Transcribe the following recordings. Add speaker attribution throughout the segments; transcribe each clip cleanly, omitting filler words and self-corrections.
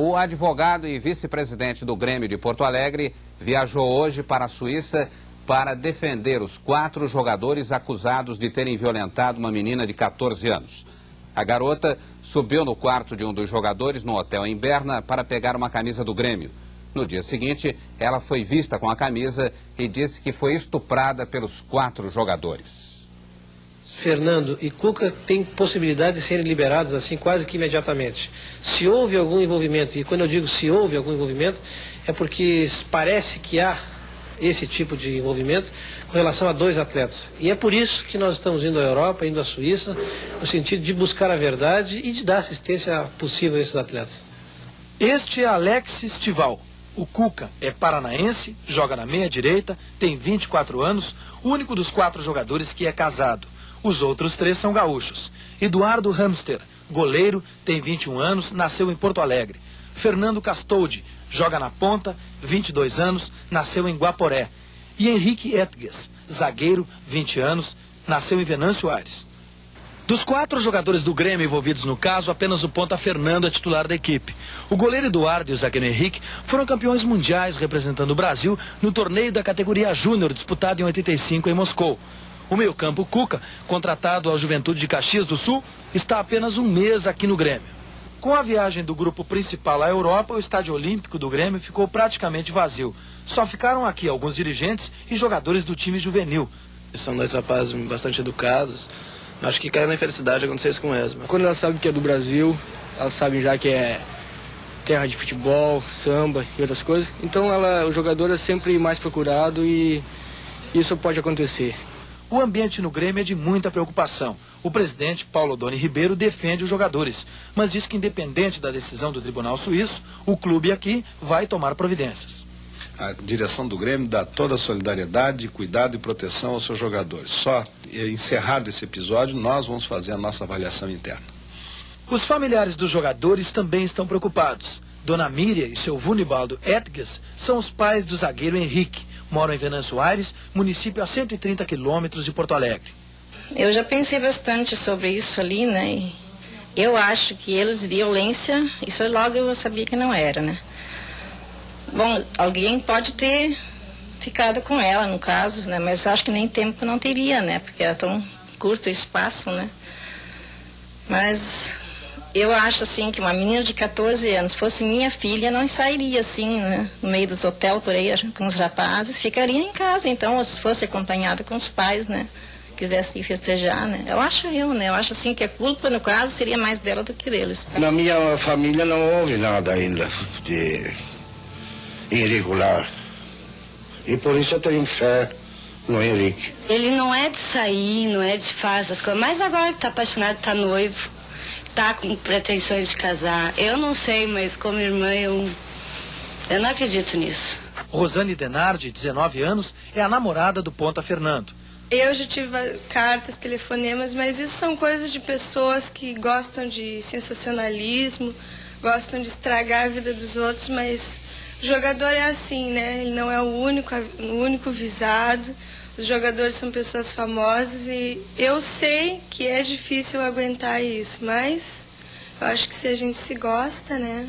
Speaker 1: O advogado e vice-presidente do Grêmio de Porto Alegre viajou hoje para a Suíça para defender os 4 jogadores acusados de terem violentado uma menina de 14 anos. A garota subiu no quarto de um dos jogadores no hotel em Berna para pegar uma camisa do Grêmio. No dia seguinte, ela foi vista com a camisa e disse que foi estuprada pelos 4 jogadores.
Speaker 2: Fernando e Cuca têm possibilidade de serem liberados assim quase que imediatamente. Se houve algum envolvimento, e quando eu digo se houve algum envolvimento, é porque parece que há esse tipo de envolvimento com relação a 2 atletas. E é por isso que nós estamos indo à Europa, indo à Suíça, no sentido de buscar a verdade e de dar assistência possível a esses atletas.
Speaker 3: Este é Alex Estival. O Cuca é paranaense, joga na meia-direita, tem 24 anos, o único dos 4 jogadores que é casado. Os outros 3 são gaúchos. Eduardo Hamster, goleiro, tem 21 anos, nasceu em Porto Alegre. Fernando Castoldi, joga na ponta, 22 anos, nasceu em Guaporé. E Henrique Etges, zagueiro, 20 anos, nasceu em Venâncio Aires. Dos 4 jogadores do Grêmio envolvidos no caso, apenas o ponta Fernando é titular da equipe. O goleiro Eduardo e o zagueiro Henrique foram campeões mundiais representando o Brasil no torneio da categoria Júnior, disputado em 85 em Moscou. O meio-campo Cuca, contratado ao Juventude de Caxias do Sul, está há apenas um mês aqui no Grêmio. Com a viagem do grupo principal à Europa, o estádio olímpico do Grêmio ficou praticamente vazio. Só ficaram aqui alguns dirigentes e jogadores do time juvenil.
Speaker 4: São 2 rapazes bastante educados. Acho que caiu na infelicidade acontecer isso com eles.
Speaker 5: Quando elas sabem que é do Brasil, elas sabem já que é terra de futebol, samba e outras coisas. Então o jogador é sempre mais procurado e isso pode acontecer.
Speaker 3: O ambiente no Grêmio é de muita preocupação. O presidente, Paulo Odoni Ribeiro, defende os jogadores, mas diz que independente da decisão do Tribunal Suíço, o clube aqui vai tomar providências.
Speaker 6: A direção do Grêmio dá toda a solidariedade, cuidado e proteção aos seus jogadores. Só encerrado esse episódio, nós vamos fazer a nossa avaliação interna.
Speaker 3: Os familiares dos jogadores também estão preocupados. Dona Miriam e seu Vunibaldo Etges são os pais do zagueiro Henrique. Moram em Venâncio Aires, município a 130 quilômetros de Porto Alegre.
Speaker 7: Eu já pensei bastante sobre isso ali, né? E eu acho que violência, isso logo eu sabia que não era, né? Bom, alguém pode ter ficado com ela, no caso, né? Mas acho que nem tempo não teria, né? Porque era tão curto o espaço, né? Mas eu acho, assim, que uma menina de 14 anos, fosse minha filha, não sairia, assim, né? No meio dos hotéis por aí, com os rapazes, ficaria em casa. Então, se fosse acompanhada com os pais, né? Quisesse ir festejar, né? Eu acho, assim, que a culpa, no caso, seria mais dela do que deles.
Speaker 8: Na minha família não houve nada ainda de irregular. E por isso eu tenho fé no Henrique.
Speaker 9: Ele não é de sair, não é de fazer as coisas, mas agora que tá apaixonado, tá noivo, tá com pretensões de casar. Eu não sei, mas como irmã eu não acredito nisso.
Speaker 3: Rosane Denardi, 19 anos, é a namorada do ponta Fernando.
Speaker 10: Eu já tive cartas, telefonemas, mas isso são coisas de pessoas que gostam de sensacionalismo, gostam de estragar a vida dos outros, mas o jogador é assim, né? Ele não é o único visado. Os jogadores são pessoas famosas e eu sei que é difícil aguentar isso, mas eu acho que se a gente se gosta, né?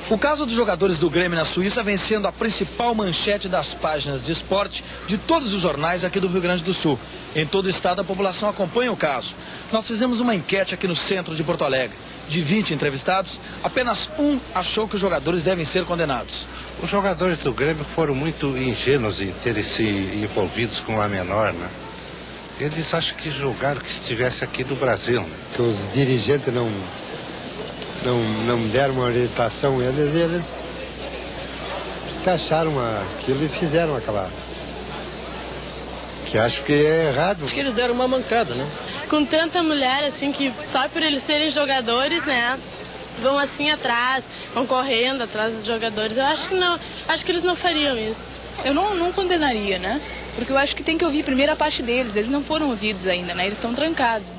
Speaker 3: O caso dos jogadores do Grêmio na Suíça vem sendo a principal manchete das páginas de esporte de todos os jornais aqui do Rio Grande do Sul. Em todo o estado a população acompanha o caso. Nós fizemos uma enquete aqui no centro de Porto Alegre. De 20 entrevistados, apenas um achou que os jogadores devem ser condenados.
Speaker 11: Os jogadores do Grêmio foram muito ingênuos em terem se envolvidos com a menor, né? Eles acham que julgaram que estivesse aqui no Brasil, né?
Speaker 12: Que os dirigentes não deram uma orientação a eles e eles se acharam aquilo e fizeram aquela... que acho que é errado.
Speaker 2: Acho que eles deram uma mancada, né?
Speaker 13: Com tanta mulher, assim, que só por eles serem jogadores, né, vão assim atrás, vão correndo atrás dos jogadores. Eu acho que não, acho que eles não fariam isso.
Speaker 14: Eu não condenaria, né? Porque eu acho que tem que ouvir primeiro a parte deles. Eles não foram ouvidos ainda, né? Eles estão trancados, né?